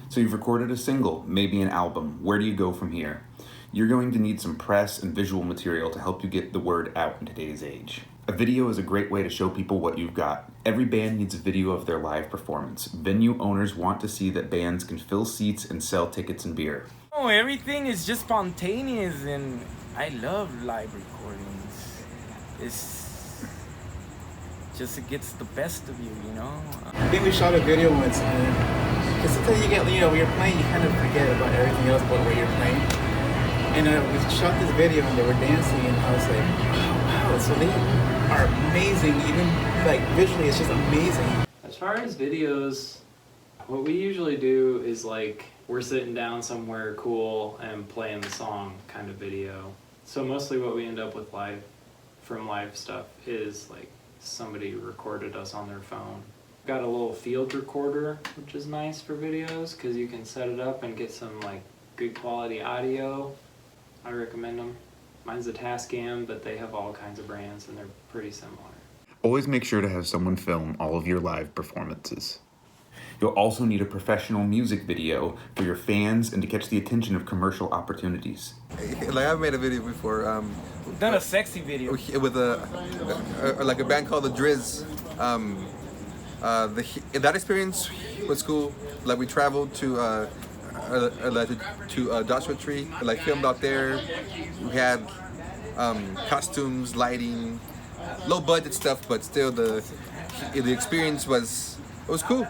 So you've recorded a single, maybe an album. Where do you go from here? You're going to need some press and visual material to help you get the word out in today's age. A video is a great way to show people what you've got. Every band needs a video of their live performance. Venue owners want to see that bands can fill seats and sell tickets and beer. Oh, everything is just spontaneous, and I love live recordings. It gets the best of you, you know? I think we shot a video once, and because sometimes you get, when you're playing, you kind of forget about everything else but where you're playing. And we shot this video, and they were dancing, and I was like, wow, so they are amazing, even like visually, it's just amazing. As far as videos, what we usually do is like, we're sitting down somewhere cool and playing the song kind of video. So mostly what we end up with from live stuff is like somebody recorded us on their phone. Got a little field recorder, which is nice for videos because you can set it up and get some like good quality audio. I recommend them. Mine's a Tascam, but they have all kinds of brands and they're pretty similar. Always make sure to have someone film all of your live performances. You'll also need a professional music video for your fans and to catch the attention of commercial opportunities. Like I've made a video before. We've done a sexy video with like a band called the Drizz. That experience was cool. Like we traveled to Joshua Tree, like filmed out there. We had costumes, lighting, low budget stuff, but still the experience was cool.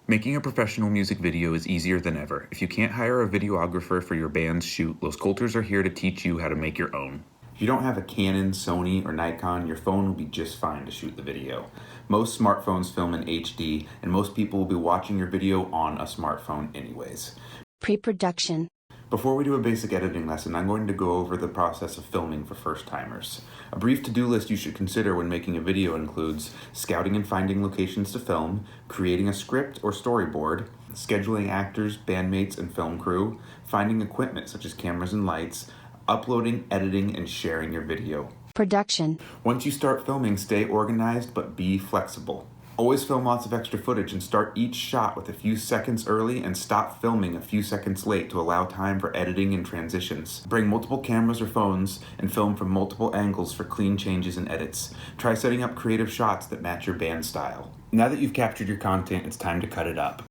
Making a professional music video is easier than ever. If you can't hire a videographer for your band's shoot, Los Coulters are here to teach you how to make your own. If you don't have a Canon, Sony, or Nikon, your phone will be just fine to shoot the video. Most smartphones film in HD, and most people will be watching your video on a smartphone anyways. Pre-production. Before we do a basic editing lesson, I'm going to go over the process of filming for first-timers. A brief to-do list you should consider when making a video includes scouting and finding locations to film, creating a script or storyboard, scheduling actors, bandmates, and film crew, finding equipment such as cameras and lights, uploading, editing, and sharing your video. Production. Once you start filming, stay organized but be flexible. Always film lots of extra footage and start each shot with a few seconds early and stop filming a few seconds late to allow time for editing and transitions. Bring multiple cameras or phones and film from multiple angles for clean changes and edits. Try setting up creative shots that match your band style. Now that you've captured your content, it's time to cut it up.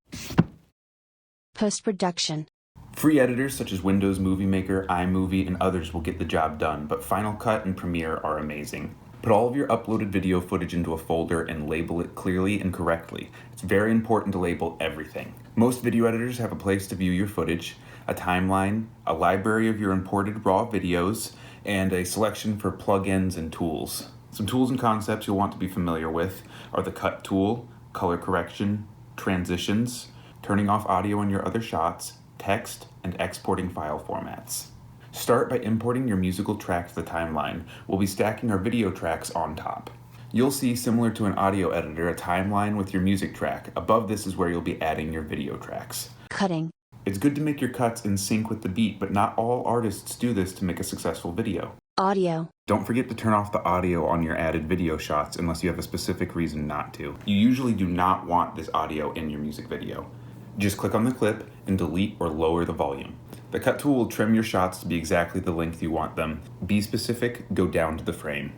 Post-production. Free editors such as Windows Movie Maker, iMovie, and others will get the job done, but Final Cut and Premiere are amazing. Put all of your uploaded video footage into a folder and label it clearly and correctly. It's very important to label everything. Most video editors have a place to view your footage, a timeline, a library of your imported raw videos, and a selection for plugins and tools. Some tools and concepts you'll want to be familiar with are the cut tool, color correction, transitions, turning off audio on your other shots, text, and exporting file formats. Start by importing your musical track to the timeline. We'll be stacking our video tracks on top. You'll see, similar to an audio editor, a timeline with your music track. Above this is where you'll be adding your video tracks. Cutting. It's good to make your cuts in sync with the beat, but not all artists do this to make a successful video. Audio. Don't forget to turn off the audio on your added video shots unless you have a specific reason not to. You usually do not want this audio in your music video. Just click on the clip and delete or lower the volume. The cut tool will trim your shots to be exactly the length you want them. Be specific, go down to the frame.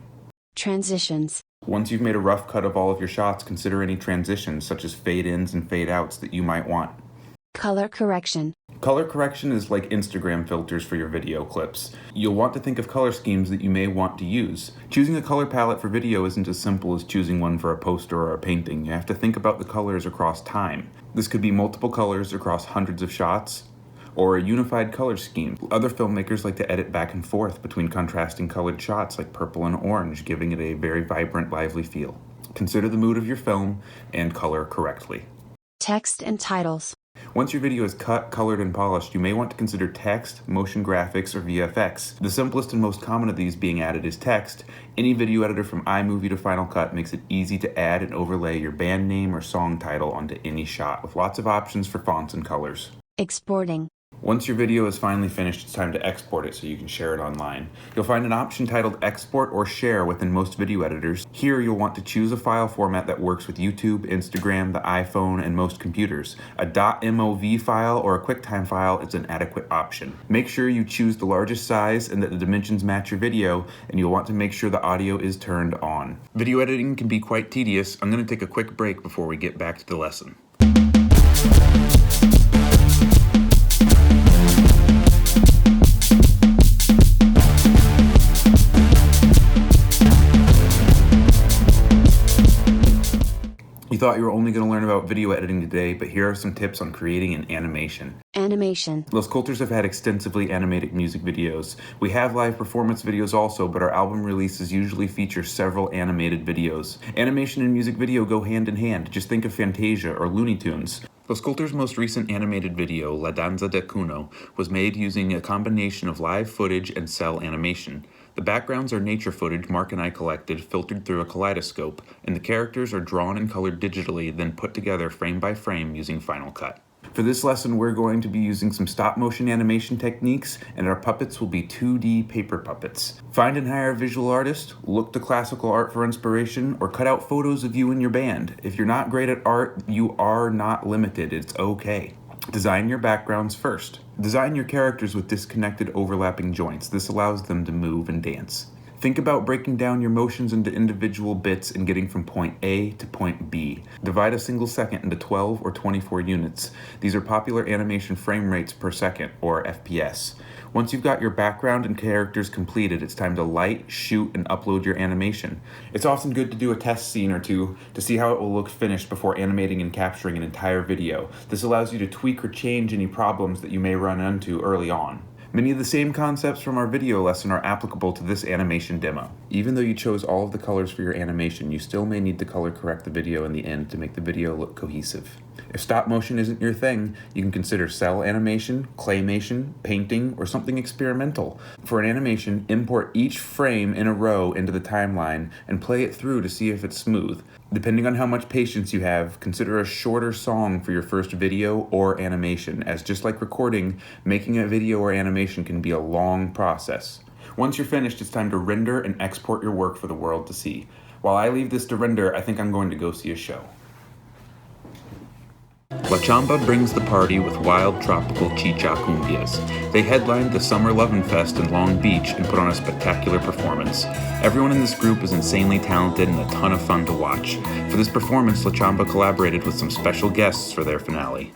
Transitions. Once you've made a rough cut of all of your shots, consider any transitions such as fade-ins and fade-outs that you might want. Color correction. Color correction is like Instagram filters for your video clips. You'll want to think of color schemes that you may want to use. Choosing a color palette for video isn't as simple as choosing one for a poster or a painting. You have to think about the colors across time. This could be multiple colors across hundreds of shots, or a unified color scheme. Other filmmakers like to edit back and forth between contrasting colored shots like purple and orange, giving it a very vibrant, lively feel. Consider the mood of your film and color correctly. Text and titles. Once your video is cut, colored, and polished, you may want to consider text, motion graphics, or VFX. The simplest and most common of these being added is text. Any video editor from iMovie to Final Cut makes it easy to add and overlay your band name or song title onto any shot, with lots of options for fonts and colors. Exporting. Once your video is finally finished, it's time to export it so you can share it online. You'll find an option titled Export or Share within most video editors. Here you'll want to choose a file format that works with YouTube, Instagram, the iPhone, and most computers. A .mov file or a QuickTime file is an adequate option. Make sure you choose the largest size and that the dimensions match your video, and you'll want to make sure the audio is turned on. Video editing can be quite tedious. I'm going to take a quick break before we get back to the lesson. You thought you were only going to learn about video editing today, but here are some tips on creating an animation. Animation. Los Coulters have had extensively animated music videos. We have live performance videos also, but our album releases usually feature several animated videos. Animation and music video go hand in hand. Just think of Fantasia or Looney Tunes. Los Coulters' most recent animated video, La Danza de Cuno, was made using a combination of live footage and cell animation. The backgrounds are nature footage Mark and I collected, filtered through a kaleidoscope, and the characters are drawn and colored digitally, then put together frame by frame using Final Cut. For this lesson, we're going to be using some stop-motion animation techniques, and our puppets will be 2D paper puppets. Find and hire a visual artist, look to classical art for inspiration, or cut out photos of you and your band. If you're not great at art, you are not limited. It's okay. Design your backgrounds first. Design your characters with disconnected overlapping joints. This allows them to move and dance. Think about breaking down your motions into individual bits and getting from point A to point B. Divide a single second into 12 or 24 units. These are popular animation frame rates per second, or FPS. Once you've got your background and characters completed, it's time to light, shoot, and upload your animation. It's often good to do a test scene or two to see how it will look finished before animating and capturing an entire video. This allows you to tweak or change any problems that you may run into early on. Many of the same concepts from our video lesson are applicable to this animation demo. Even though you chose all of the colors for your animation, you still may need to color correct the video in the end to make the video look cohesive. If stop motion isn't your thing, you can consider cell animation, claymation, painting, or something experimental. For an animation, import each frame in a row into the timeline and play it through to see if it's smooth. Depending on how much patience you have, consider a shorter song for your first video or animation, as just like recording, making a video or animation can be a long process. Once you're finished, it's time to render and export your work for the world to see. While I leave this to render, I think I'm going to go see a show. La Chamba brings the party with wild tropical chicha cumbias. They headlined the Summer Lovin' Fest in Long Beach and put on a spectacular performance. Everyone in this group is insanely talented and a ton of fun to watch. For this performance, La Chamba collaborated with some special guests for their finale.